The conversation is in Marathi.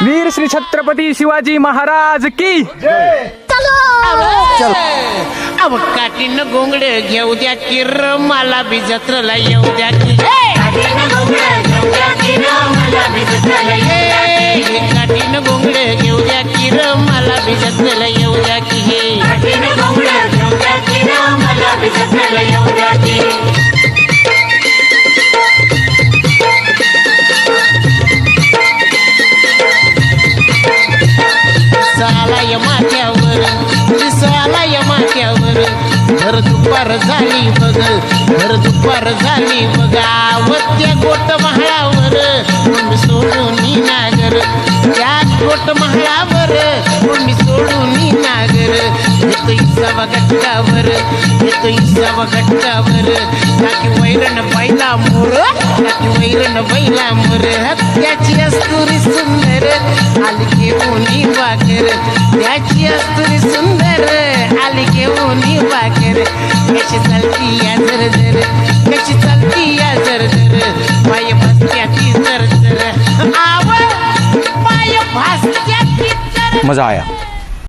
वीर श्री छत्रपती शिवाजी महाराज की अव काठीन गोंगड घेऊ द्या किर मला बी जत्रला येऊ द्या की काठीन गोंगड घेऊ द्या किर मला बी जत्रला येऊ द्या की सालाय माथ्यावर भर दुपार झाली बघ आवत्या गोट महाळावर मी सोडून नागर त्या गोट महाळावर मी सोडून नागर येतो इसावा गट्टावर टाकी वैरण बैला मोर त्याची अस्तुरी सुंदर आली घेऊन वाकर त्याची अस्तुरी सुंदर आली घेऊन वाकर कशी चालती या जर पाय भासत्या ती जर पाय भासत्या ती जर मजा आया.